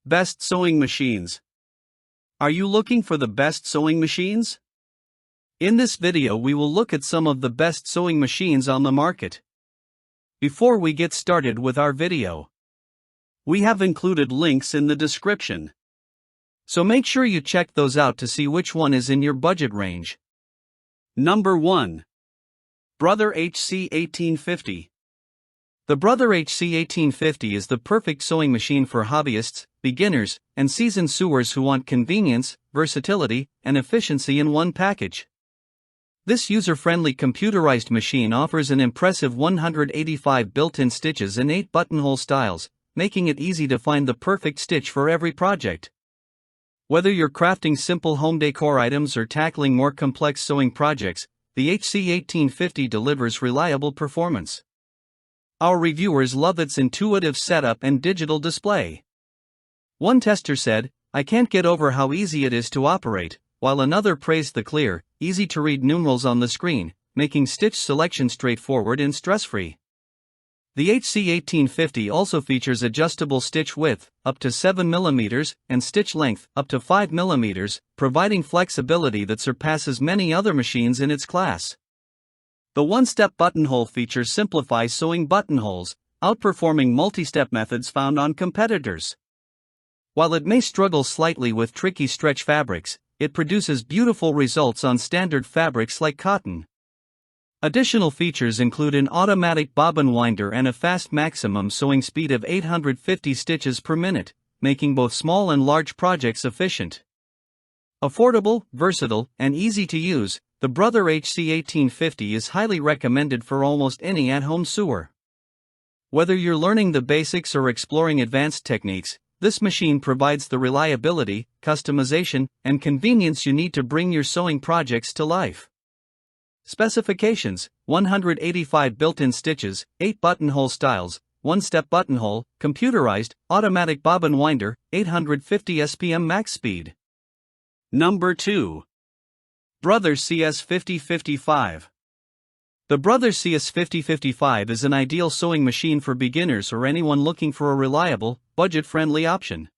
Best sewing machines. Are you looking for the best sewing machines? In this video we will look at some of the best sewing machines on the market. Before we get started with our video, we have included links in the description, so make sure you check those out to see which one is in your budget range. Number 1. Brother HC 1850. The Brother HC 1850 is the perfect sewing machine for hobbyists, beginners, and seasoned sewers who want convenience, versatility, and efficiency in one package. This user-friendly computerized machine offers an impressive 185 built-in stitches in 8 buttonhole styles, making it easy to find the perfect stitch for every project. Whether you're crafting simple home decor items or tackling more complex sewing projects, the HC 1850 delivers reliable performance. Our reviewers love its intuitive setup and digital display. One tester said, "I can't get over how easy it is to operate," while another praised the clear, easy-to-read numerals on the screen, making stitch selection straightforward and stress-free. The HC 1850 also features adjustable stitch width, up to 7 mm, and stitch length, up to 5 mm, providing flexibility that surpasses many other machines in its class. The one-step buttonhole feature simplifies sewing buttonholes, outperforming multi-step methods found on competitors. While it may struggle slightly with tricky stretch fabrics, it produces beautiful results on standard fabrics like cotton. Additional features include an automatic bobbin winder and a fast maximum sewing speed of 850 stitches per minute, making both small and large projects efficient. Affordable, versatile, and easy to use, the Brother HC 1850 is highly recommended for almost any at-home sewer. Whether you're learning the basics or exploring advanced techniques, this machine provides the reliability, customization, and convenience you need to bring your sewing projects to life. Specifications: 185 built-in stitches, 8 buttonhole styles, one-step buttonhole, computerized, automatic bobbin winder, 850 SPM max speed. Number 2. Brother CS 5055. The Brother CS 5055 is an ideal sewing machine for beginners or anyone looking for a reliable, budget-friendly option.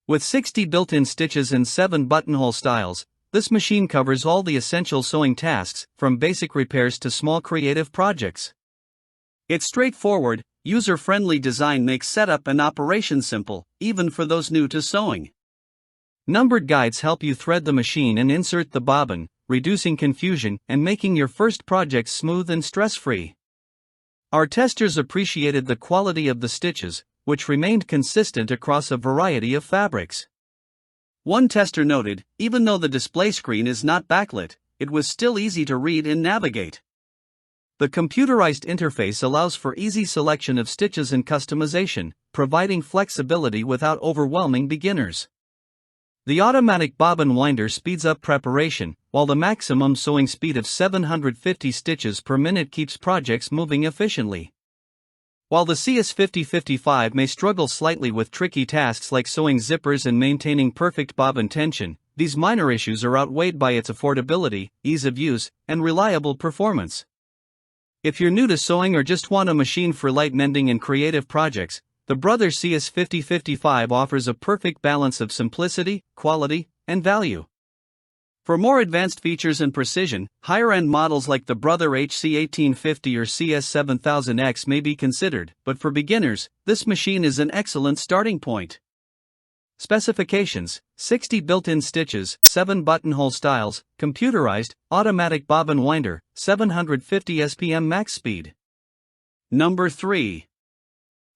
With 60 built-in stitches and 7 buttonhole styles, this machine covers all the essential sewing tasks, from basic repairs to small creative projects. Its straightforward, user-friendly design makes setup and operation simple, even for those new to sewing. Numbered guides help you thread the machine and insert the bobbin, reducing confusion and making your first project smooth and stress-free. Our testers appreciated the quality of the stitches, which remained consistent across a variety of fabrics. One tester noted, even though the display screen is not backlit, it was still easy to read and navigate. The computerized interface allows for easy selection of stitches and customization, providing flexibility without overwhelming beginners. The automatic bobbin winder speeds up preparation, while the maximum sewing speed of 750 stitches per minute keeps projects moving efficiently. While the CS 5055 may struggle slightly with tricky tasks like sewing zippers and maintaining perfect bobbin tension, these minor issues are outweighed by its affordability, ease of use, and reliable performance. If you're new to sewing or just want a machine for light mending and creative projects, the Brother CS 5055 offers a perfect balance of simplicity, quality, and value. For more advanced features and precision, higher-end models like the Brother HC 1850 or CS 7000X may be considered, but for beginners, this machine is an excellent starting point. Specifications: 60 built-in stitches, 7 buttonhole styles, computerized, automatic bobbin winder, 750 SPM max speed. Number 3.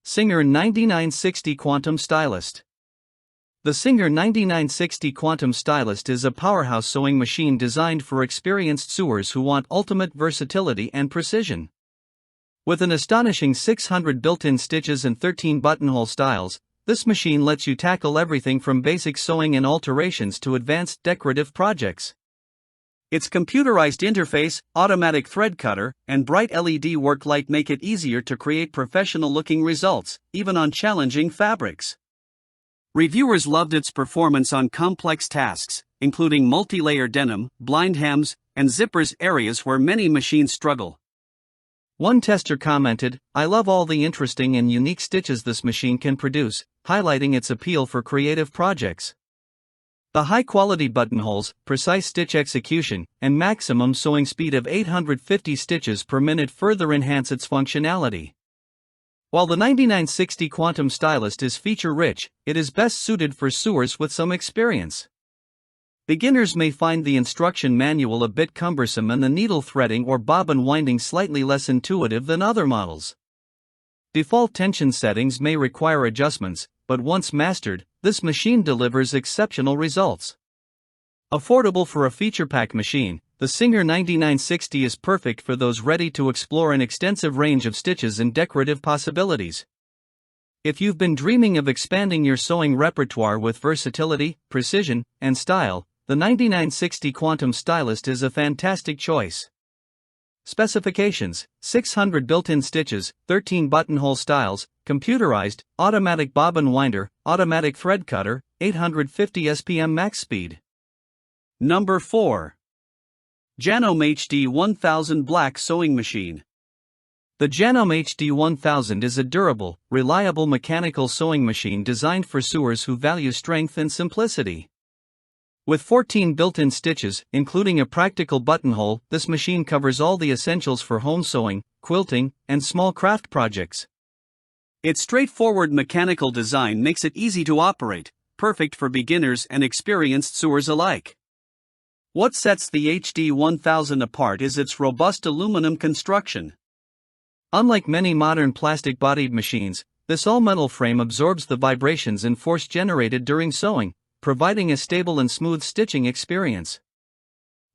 Singer 9960 Quantum Stylist. The Singer 9960 Quantum Stylist is a powerhouse sewing machine designed for experienced sewers who want ultimate versatility and precision. With an astonishing 600 built-in stitches and 13 buttonhole styles, this machine lets you tackle everything from basic sewing and alterations to advanced decorative projects. Its computerized interface, automatic thread cutter, and bright LED work light make it easier to create professional-looking results, even on challenging fabrics. Reviewers loved its performance on complex tasks, including multi-layer denim, blind hems, and zippers, areas where many machines struggle. One tester commented, "I love all the interesting and unique stitches this machine can produce, highlighting its appeal for creative projects. The high-quality buttonholes, precise stitch execution, and maximum sewing speed of 850 stitches per minute further enhance its functionality. While the 9960 Quantum Stylist is feature-rich, it is best suited for sewers with some experience. Beginners may find the instruction manual a bit cumbersome and the needle threading or bobbin winding slightly less intuitive than other models. Default tension settings may require adjustments, but once mastered, this machine delivers exceptional results. Affordable for a feature-packed machine, the Singer 9960 is perfect for those ready to explore an extensive range of stitches and decorative possibilities. If you've been dreaming of expanding your sewing repertoire with versatility, precision, and style, the 9960 Quantum Stylist is a fantastic choice. Specifications: 600 built-in stitches, 13 buttonhole styles, computerized, automatic bobbin winder, automatic thread cutter, 850 SPM max speed. Number 4. Janome HD 1000 Black Sewing Machine. The Janome HD 1000 is a durable, reliable mechanical sewing machine designed for sewers who value strength and simplicity. With 14 built-in stitches, including a practical buttonhole, this machine covers all the essentials for home sewing, quilting, and small craft projects. Its straightforward mechanical design makes it easy to operate, perfect for beginners and experienced sewers alike. What sets the HD 1000 apart is its robust aluminum construction. Unlike many modern plastic-bodied machines, this all-metal frame absorbs the vibrations and force generated during sewing, providing a stable and smooth stitching experience.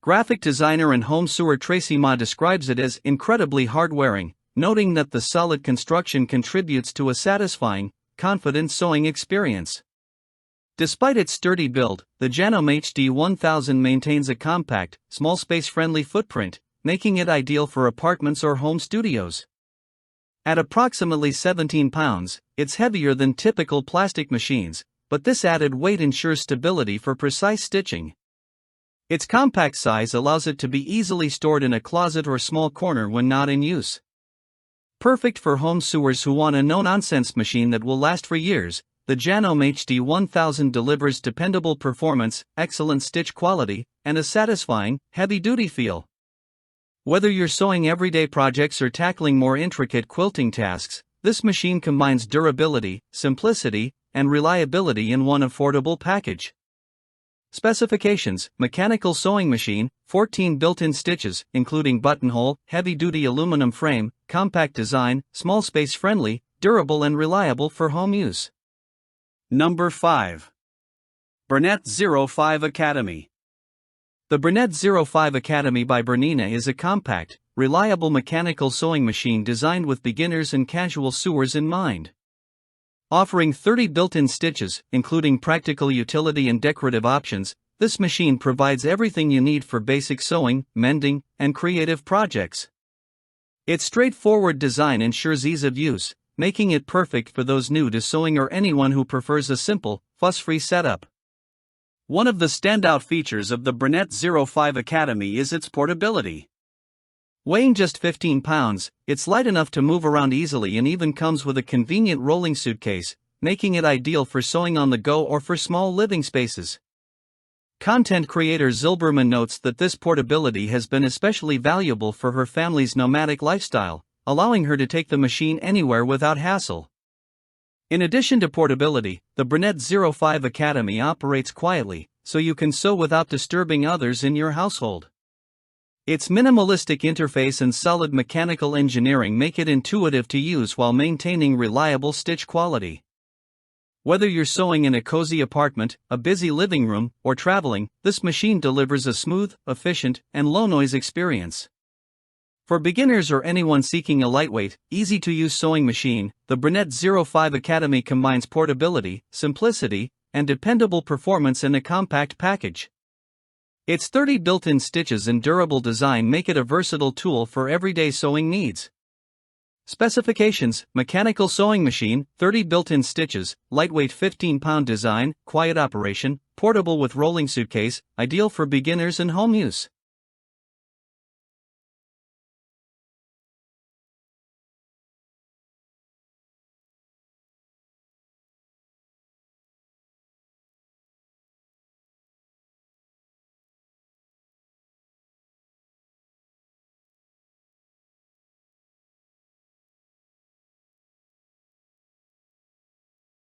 Graphic designer and home sewer Tracy Ma describes it as incredibly hard-wearing, noting that the solid construction contributes to a satisfying, confident sewing experience. Despite its sturdy build, the Janome HD 1000 maintains a compact, small space-friendly footprint, making it ideal for apartments or home studios. At approximately 17 pounds, it's heavier than typical plastic machines, but this added weight ensures stability for precise stitching. Its compact size allows it to be easily stored in a closet or small corner when not in use. Perfect for home sewers who want a no-nonsense machine that will last for years, the Janome HD 1000 delivers dependable performance, excellent stitch quality, and a satisfying, heavy-duty feel. Whether you're sewing everyday projects or tackling more intricate quilting tasks, this machine combines durability, simplicity, and reliability in one affordable package. Specifications: mechanical sewing machine, 14 built-in stitches, including buttonhole, heavy-duty aluminum frame, compact design, small space-friendly, durable and reliable for home use. Number 5. Bernette 05 Academy. The Bernette 05 Academy by Bernette is a compact, reliable mechanical sewing machine designed with beginners and casual sewers in mind. Offering 30 built-in stitches, including practical utility and decorative options, this machine provides everything you need for basic sewing, mending, and creative projects. Its straightforward design ensures ease of use, making it perfect for those new to sewing or anyone who prefers a simple, fuss-free setup. One of the standout features of the Bernette 05 Academy is its portability. Weighing just 15 pounds, it's light enough to move around easily and even comes with a convenient rolling suitcase, making it ideal for sewing on the go or for small living spaces. Content creator Zilberman notes that this portability has been especially valuable for her family's nomadic lifestyle, allowing her to take the machine anywhere without hassle. In addition to portability, the Bernette 05 Academy operates quietly, so you can sew without disturbing others in your household. Its minimalistic interface and solid mechanical engineering make it intuitive to use while maintaining reliable stitch quality. Whether you're sewing in a cozy apartment, a busy living room, or traveling, this machine delivers a smooth, efficient, and low-noise experience. For beginners or anyone seeking a lightweight, easy-to-use sewing machine, the Bernette 05 Academy combines portability, simplicity, and dependable performance in a compact package. Its 30 built-in stitches and durable design make it a versatile tool for everyday sewing needs. Specifications: mechanical sewing machine, 30 built-in stitches, lightweight 15-pound design, quiet operation, portable with rolling suitcase, ideal for beginners and home use.